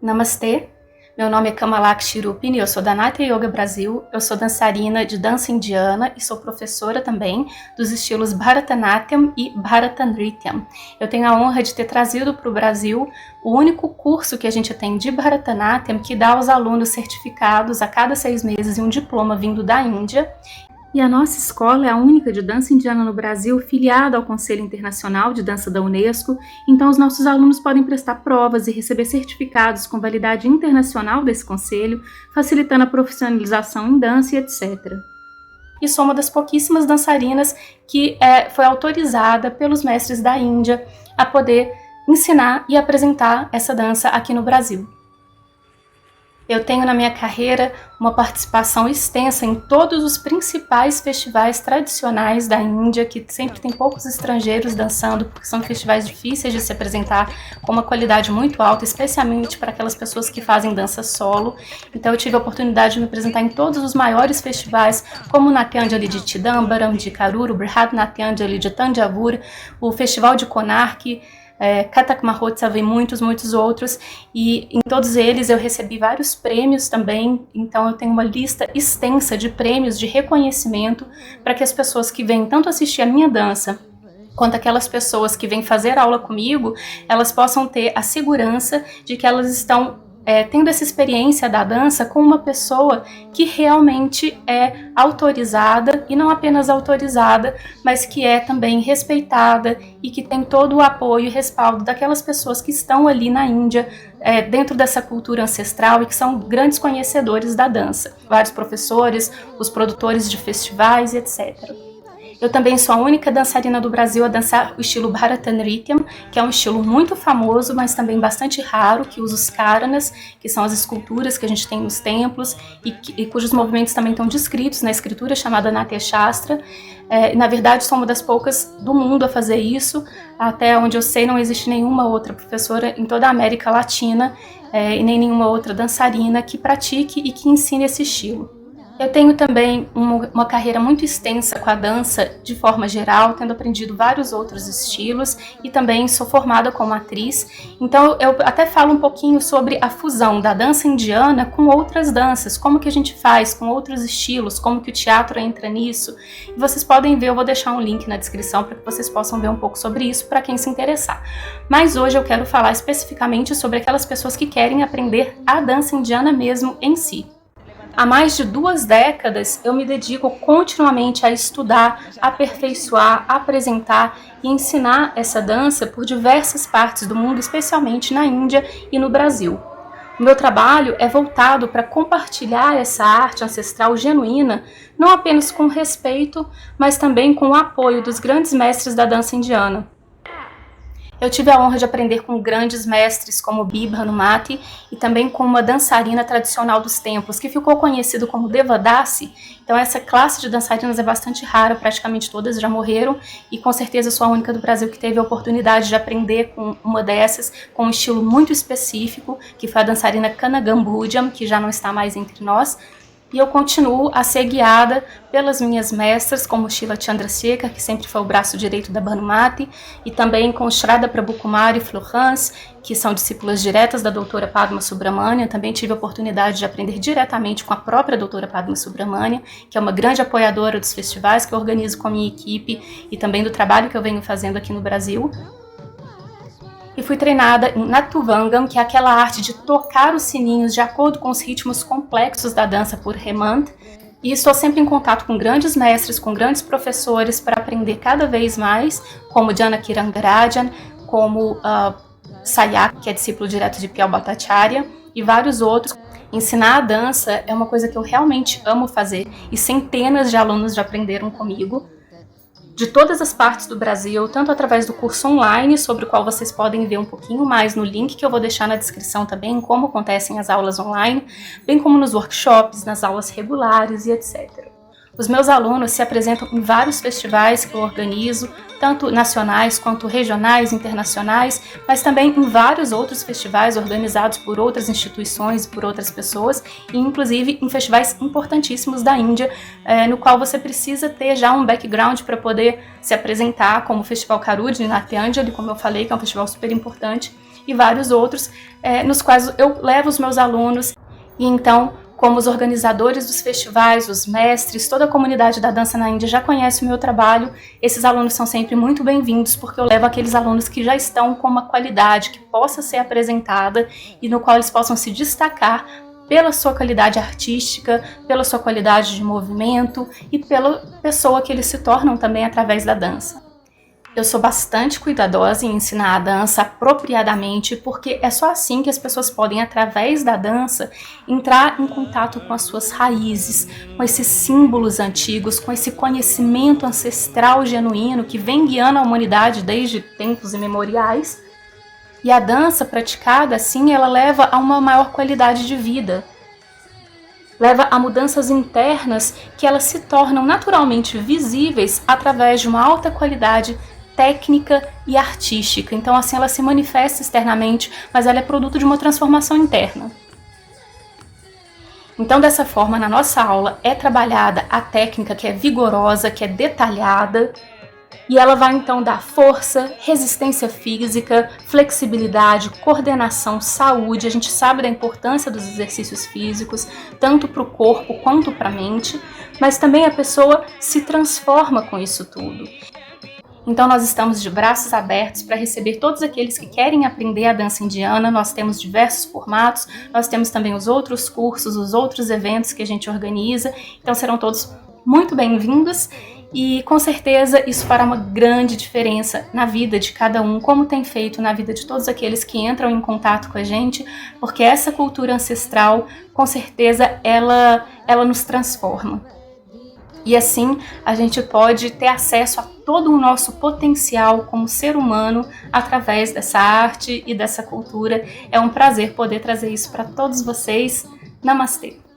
Namastê, meu nome é Kamalakshi Rupini, eu sou da Natya Yoga Brasil, eu sou dançarina de dança indiana e sou professora também dos estilos Bharatanatyam e Bharatanaryam. Eu tenho a honra de ter trazido para o Brasil o único curso que a gente tem de Bharatanatyam que dá aos alunos certificados a cada 6 meses e um diploma vindo da Índia. E a nossa escola é a única de dança indiana no Brasil filiada ao Conselho Internacional de Dança da Unesco, então os nossos alunos podem prestar provas e receber certificados com validade internacional desse conselho, facilitando a profissionalização em dança e etc. E sou uma das pouquíssimas dançarinas que foi autorizada pelos mestres da Índia a poder ensinar e apresentar essa dança aqui no Brasil. Eu tenho na minha carreira uma participação extensa em todos os principais festivais tradicionais da Índia, que sempre tem poucos estrangeiros dançando, porque são festivais difíceis de se apresentar, com uma qualidade muito alta, especialmente para aquelas pessoas que fazem dança solo. Então eu tive a oportunidade de me apresentar em todos os maiores festivais, como o Natyanjali de Chidambaram, de Karur, o Brihad Natyanjali de Thanjavur, o Festival de Konark, Kathak Mahotsav e muitos outros, e em todos eles eu recebi vários prêmios também, então eu tenho uma lista extensa de prêmios de reconhecimento para que as pessoas que vêm tanto assistir a minha dança, quanto aquelas pessoas que vêm fazer aula comigo, elas possam ter a segurança de que elas estão tendo essa experiência da dança com uma pessoa que realmente é autorizada, e não apenas autorizada, mas que é também respeitada e que tem todo o apoio e respaldo daquelas pessoas que estão ali na Índia, dentro dessa cultura ancestral e que são grandes conhecedores da dança. Vários professores, os produtores de festivais, etc. Eu também sou a única dançarina do Brasil a dançar o estilo Bharatanaryam, que é um estilo muito famoso, mas também bastante raro, que usa os karanas, que são as esculturas que a gente tem nos templos e cujos movimentos também estão descritos na escritura chamada Natya Shastra. Na verdade, sou uma das poucas do mundo a fazer isso. Até onde eu sei, não existe nenhuma outra professora em toda a América Latina e nem nenhuma outra dançarina que pratique e que ensine esse estilo. Eu tenho também uma carreira muito extensa com a dança de forma geral, tendo aprendido vários outros estilos e também sou formada como atriz. Então eu até falo um pouquinho sobre a fusão da dança indiana com outras danças, como que a gente faz com outros estilos, como que o teatro entra nisso. E vocês podem ver, eu vou deixar um link na descrição para que vocês possam ver um pouco sobre isso para quem se interessar. Mas hoje eu quero falar especificamente sobre aquelas pessoas que querem aprender a dança indiana mesmo em si. Há mais de 2 décadas eu me dedico continuamente a estudar, aperfeiçoar, apresentar e ensinar essa dança por diversas partes do mundo, especialmente na Índia e no Brasil. O meu trabalho é voltado para compartilhar essa arte ancestral genuína, não apenas com respeito, mas também com o apoio dos grandes mestres da dança indiana. Eu tive a honra de aprender com grandes mestres como Bibha Hanumati e também com uma dançarina tradicional dos templos, que ficou conhecido como Devadasi. Então essa classe de dançarinas é bastante rara, praticamente todas já morreram, e com certeza sou a única do Brasil que teve a oportunidade de aprender com uma dessas, com um estilo muito específico, que foi a dançarina Kanagambujam, que já não está mais entre nós. E eu continuo a ser guiada pelas minhas mestras, como Sheila Chandrasekhar, que sempre foi o braço direito da Bhanumati, e também com Shraddha Prabhukumar e Florence, que são discípulas diretas da doutora Padma Subramanian. Também tive a oportunidade de aprender diretamente com a própria doutora Padma Subramanian, que é uma grande apoiadora dos festivais que eu organizo com a minha equipe e também do trabalho que eu venho fazendo aqui no Brasil. E fui treinada em Natuvangam, que é aquela arte de tocar os sininhos de acordo com os ritmos complexos da dança por Hemant. E estou sempre em contato com grandes mestres, com grandes professores para aprender cada vez mais, como Janaki Rangarajan, como Sayak, que é discípulo direto de Piyal Bhattacharya, e vários outros. Ensinar a dança é uma coisa que eu realmente amo fazer, e centenas de alunos já aprenderam comigo, de todas as partes do Brasil, tanto através do curso online, sobre o qual vocês podem ver um pouquinho mais no link que eu vou deixar na descrição também, como acontecem as aulas online, bem como nos workshops, nas aulas regulares e etc. Os meus alunos se apresentam em vários festivais que eu organizo, tanto nacionais quanto regionais, internacionais, mas também em vários outros festivais organizados por outras instituições e por outras pessoas, e inclusive em festivais importantíssimos da Índia, no qual você precisa ter já um background para poder se apresentar, como o Festival Karur de Natyanjali, como eu falei, que é um festival super importante, e vários outros, nos quais eu levo os meus alunos. E então, como os organizadores dos festivais, os mestres, toda a comunidade da dança na Índia já conhece o meu trabalho, esses alunos são sempre muito bem-vindos, porque eu levo aqueles alunos que já estão com uma qualidade que possa ser apresentada e no qual eles possam se destacar pela sua qualidade artística, pela sua qualidade de movimento e pela pessoa que eles se tornam também através da dança. Eu sou bastante cuidadosa em ensinar a dança apropriadamente, porque é só assim que as pessoas podem, através da dança, entrar em contato com as suas raízes, com esses símbolos antigos, com esse conhecimento ancestral genuíno que vem guiando a humanidade desde tempos imemoriais. E a dança praticada assim, ela leva a uma maior qualidade de vida. Leva a mudanças internas que elas se tornam naturalmente visíveis através de uma alta qualidade técnica e artística. Então assim ela se manifesta externamente, mas ela é produto de uma transformação interna. Então dessa forma, na nossa aula é trabalhada a técnica que é vigorosa, que é detalhada, e ela vai então dar força, resistência física, flexibilidade, coordenação, saúde. A gente sabe da importância dos exercícios físicos, tanto para o corpo quanto para a mente, mas também a pessoa se transforma com isso tudo. Então nós estamos de braços abertos para receber todos aqueles que querem aprender a dança indiana. Nós temos diversos formatos, nós temos também os outros cursos, os outros eventos que a gente organiza, então serão todos muito bem-vindos e com certeza isso fará uma grande diferença na vida de cada um, como tem feito na vida de todos aqueles que entram em contato com a gente, porque essa cultura ancestral, com certeza, ela nos transforma. E assim a gente pode ter acesso a todo o nosso potencial como ser humano através dessa arte e dessa cultura. É um prazer poder trazer isso para todos vocês. Namastê!